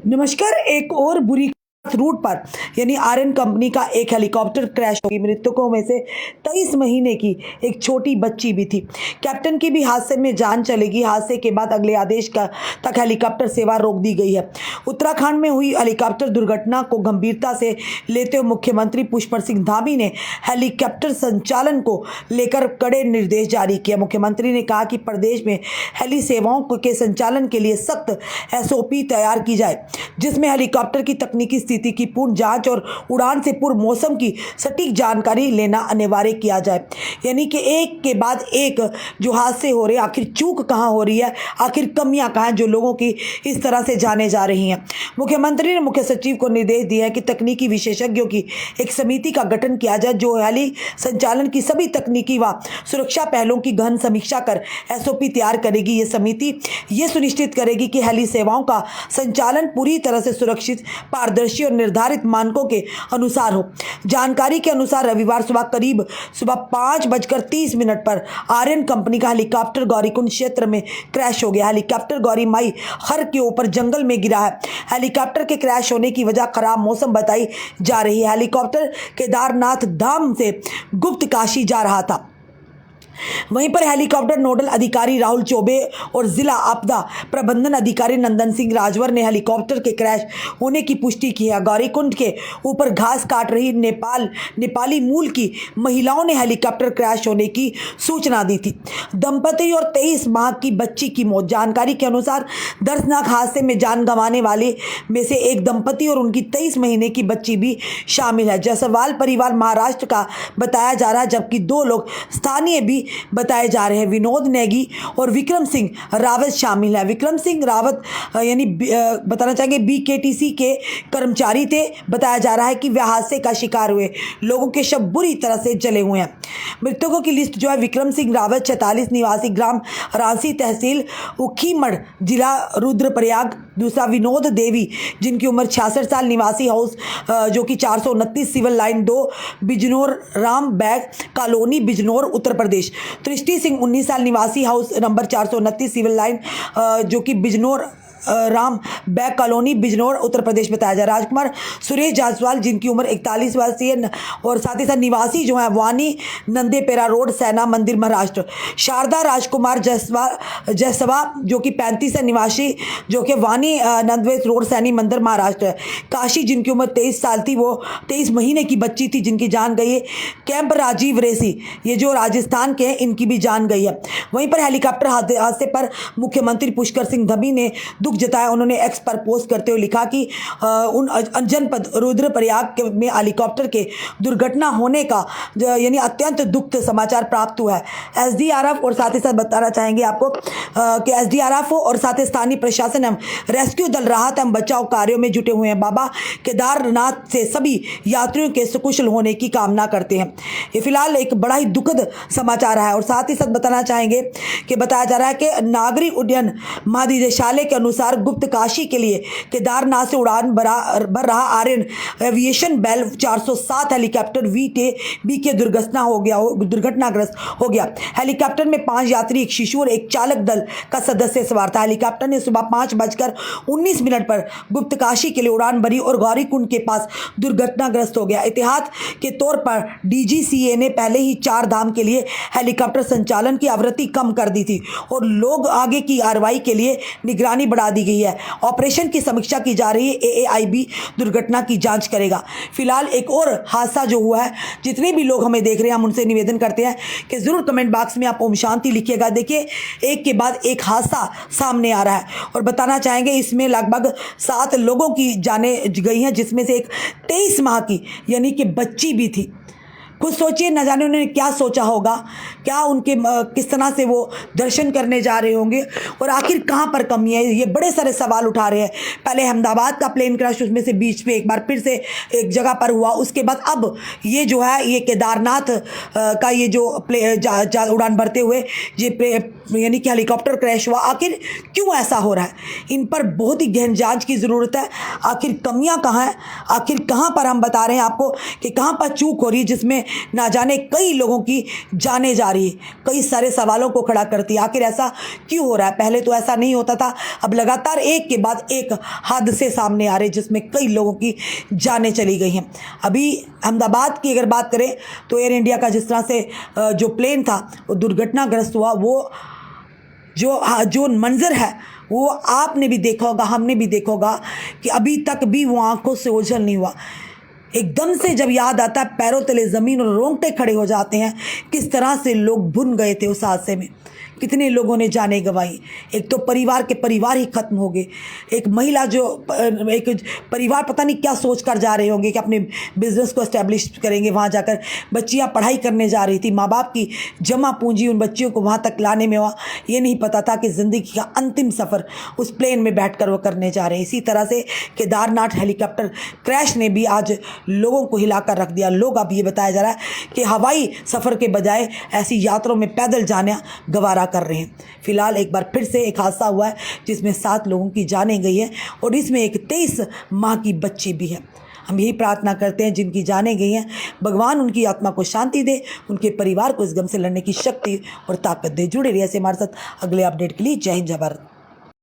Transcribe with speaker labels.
Speaker 1: नमस्कार। एक और बुरी रूट पर यानी आर्यन कंपनी का एक हेलीकॉप्टर क्रैश होगी। मृतकों में से 23 महीने की एक छोटी बच्ची भी थी। कैप्टन की भी हादसे में जान चलेगी। हादसे के बाद अगले आदेश तक हेलीकॉप्टर सेवा रोक दी गई है। उत्तराखंड में हुई हेलीकॉप्टर दुर्घटना को गंभीरता से लेते हुए मुख्यमंत्री पुष्कर सिंह धामी ने हेलीकॉप्टर संचालन को लेकर कड़े निर्देश जारी किए। मुख्यमंत्री ने कहा कि प्रदेश में हेली सेवाओं के संचालन के लिए सख्त SOP तैयार की जाए, जिसमें हेलीकॉप्टर की तकनीकी स्थिति की पूर्ण जांच और उड़ान से पूर्व मौसम की सटीक जानकारी लेना अनिवार्य किया जाए। यानी कि एक के बाद एक जो हादसे हो रहे हैं, आखिर चूक कहां हो रही है, आखिर कमियां कहां हैं जो लोगों की इस तरह से जाने जा रही हैं। मुख्यमंत्री ने मुख्य सचिव को निर्देश दिया है कि तकनीकी विशेषज्ञों की एक समिति का गठन किया जाए, जो हेली संचालन की सभी तकनीकी व सुरक्षा पहलुओं की गहन समीक्षा कर SOP तैयार करेगी। ये समिति ये सुनिश्चित करेगी कि हेली सेवाओं का संचालन पूरी तरह से सुरक्षित, पारदर्शी और निर्धारित मानकों के अनुसार हो। जानकारी के अनुसार रविवार सुबह 5:30 पर आर्यन कंपनी का हेलीकॉप्टर गौरीकुंड क्षेत्र में क्रैश हो गया। हेलीकॉप्टर गौरी माई हर के ऊपर जंगल में गिरा है। हेलीकॉप्टर के क्रैश होने की वजह खराब मौसम बताई जा रही है। हेलीकॉप्टर केदारनाथ धाम से गुप्त काशी जा रहा था। वहीं पर हेलीकॉप्टर नोडल अधिकारी राहुल चौबे और जिला आपदा प्रबंधन अधिकारी नंदन सिंह राजवर ने हेलीकॉप्टर के क्रैश होने की पुष्टि की है। गौरीकुंड के ऊपर घास काट रही नेपाली मूल की महिलाओं ने हेलीकॉप्टर क्रैश होने की सूचना दी थी। दंपति और 23 माह की बच्ची की मौत। जानकारी के अनुसार दर्दनाक हादसे में जान गंवाने वाले में से एक दंपति और उनकी 23 महीने की बच्ची भी शामिल है। जायसवाल परिवार महाराष्ट्र का बताया जा रहा है, जबकि 2 लोग स्थानीय भी बताए जा रहे हैं। विनोद नेगी और विक्रम सिंह रावत शामिल है। विक्रम सिंह रावत यानी बताना चाहेंगे BKTC के कर्मचारी थे। बताया जा रहा है कि वह हादसे का शिकार हुए लोगों के शव बुरी तरह से जले हुए हैं। मृतकों की लिस्ट जो है, विक्रम सिंह रावत 46 निवासी ग्राम रांसी तहसील उखीमठ जिला रुद्रप्रयाग। दूसरा विनोद देवी जिनकी उम्र 66 साल निवासी हाउस जो कि 429 civil line 2 Bijnor Ram Bagh colony Bijnor Uttar Pradesh. Drishti Singh 19 साल निवासी हाउस नंबर 429 सिविल लाइन जो कि बिजनौर राम बैग कॉलोनी बिजनौर उत्तर प्रदेश बताया जा रहा है। राजकुमार सुरेश जायसवाल जिनकी उम्र 41 वर्षीय और साथ ही साथ निवासी जो है वानी नंदेपेरा रोड सेना मंदिर महाराष्ट्र। शारदा राजकुमार जयसवा जो कि 35 है निवासी जो कि वानी नंदवेश रोड सैनी मंदिर महाराष्ट्र। काशी जिनकी उम्र 23 साल थी, वो 23 महीने की बच्ची थी जिनकी जान गई है। कैंप राजीव रेसी ये जो राजस्थान के हैं, इनकी भी जान गई है। वहीं पर हेलीकॉप्टर हादसे पर मुख्यमंत्री पुष्कर सिंह धामी ने जताया। उन्होंने एक्स पर पोस्ट करते हुए लिखा कि उन जनपद रुद्रप्रयाग में हेलीकॉप्टर के दुर्घटना होने का यानी अत्यंत दुख समाचार प्राप्त हुआ है। SDRF और साथ ही साथ बताना चाहेंगे आपको कि SDRF और साथ ही स्थानीय प्रशासन एवं रेस्क्यू दल राहत एवं बचाव कार्यों में जुटे हुए हैं। बाबा केदारनाथ से सभी यात्रियों के सुकुशल होने की कामना करते हैं। ये फिलहाल एक बड़ा ही दुखद समाचार है। और साथ ही साथ बताना चाहेंगे कि बताया जा रहा है कि नागरिक उड्डयन महानिदेशालय के अनुसार गुप्त काशी के लिए केदारनाथ से उड़ान भर रहा Aryan aviation Bell 407 helicopter VK दुर्घटनाग्रस्त हो गया। हेलीकॉप्टर में 5 यात्री, एक शिशु और एक चालक दल का सदस्य सवार था। हेलीकॉप्टर ने सुबह 5:19 पर गुप्त काशी के लिए उड़ान भरी और गौरीकुंड के पास दुर्घटनाग्रस्त हो गया। एहतियात के तौर पर DGCA ने पहले ही 4 धाम के लिए हेलीकॉप्टर संचालन की आवृत्ति कम कर दी थी और लोग आगे की कार्रवाई के लिए निगरानी बढ़ा दी गई है। ऑपरेशन की समीक्षा की जा रही है। AAIB दुर्घटना की जांच करेगा। फिलहाल एक और हादसा जो हुआ है, जितने भी लोग हमें देख रहे हैं, हम उनसे निवेदन करते हैं कि जरूर कमेंट बॉक्स में आप ओम शांति लिखिएगा। देखिए, एक के बाद एक हादसा सामने आ रहा है और बताना चाहेंगे इसमें लगभग 7 लोगों की जाने गई हैं, जिसमें से एक 23 माह की यानी कि बच्ची भी थी। खुद सोचिए, न जाने उन्होंने क्या सोचा होगा, क्या उनके किस तरह से वो दर्शन करने जा रहे होंगे और आखिर कहाँ पर कमी है। ये बड़े सारे सवाल उठा रहे हैं। पहले अहमदाबाद का प्लेन क्रैश, उसमें से बीच में एक बार फिर से एक जगह पर हुआ। उसके बाद अब ये जो है ये केदारनाथ का ये जो उड़ान भरते हुए ये यानी कि हेलीकॉप्टर क्रैश हुआ। आखिर क्यों ऐसा हो रहा है, इन पर बहुत ही गहन जांच की ज़रूरत है। आखिर कमियां कहाँ हैं, आखिर कहाँ पर हम बता रहे हैं आपको कि कहाँ पर चूक हो रही है, जिसमें ना जाने कई लोगों की जाने जा रही है, कई सारे सवालों को खड़ा करती है। आखिर ऐसा क्यों हो रहा है? पहले तो ऐसा नहीं होता था, अब लगातार एक के बाद एक हादसे सामने आ रहे जिसमें कई लोगों की जानें चली गई हैं। अभी अहमदाबाद की अगर बात करें तो एयर इंडिया का जिस तरह से जो प्लेन था वो दुर्घटनाग्रस्त हुआ, वो जो मंजर है वो आपने भी देखा होगा, हमने भी देखा होगा कि अभी तक भी वो आंखों से ओझल नहीं हुआ। एकदम से जब याद आता है पैरों तले ज़मीन और रोंगटे खड़े हो जाते हैं, किस तरह से लोग भुन गए थे उस हादसे में, कितने लोगों ने जाने गंवाई। एक तो परिवार के परिवार ही खत्म हो गए, एक महिला जो एक परिवार पता नहीं क्या सोच कर जा रहे होंगे कि अपने बिजनेस को एस्टेब्लिश करेंगे, वहाँ जाकर बच्चियाँ पढ़ाई करने जा रही थी, माँ बाप की जमा पूंजी उन बच्चियों को वहाँ तक लाने में हुआ, ये नहीं पता था कि ज़िंदगी का अंतिम सफ़र उस प्लेन में बैठकर वो करने जा रहे हैं। इसी तरह से केदारनाथ हेलीकॉप्टर क्रैश ने भी आज लोगों को हिलाकर रख दिया। लोग अब ये बताया जा रहा है कि हवाई सफ़र के बजाय ऐसी यात्रों में पैदल जाना गवारा कर रहे हैं। फिलहाल एक बार फिर से एक हादसा हुआ है जिसमें 7 लोगों की जानें गई हैं और इसमें एक 23 माह की बच्ची भी है। हम यही प्रार्थना करते हैं जिनकी जानें गई हैं, भगवान उनकी आत्मा को शांति दे, उनके परिवार को इस गम से लड़ने की शक्ति और ताकत दे। जुड़े रहिए ऐसे हमारे साथ अगले अपडेट के लिए। जय हिंद, जय भारत।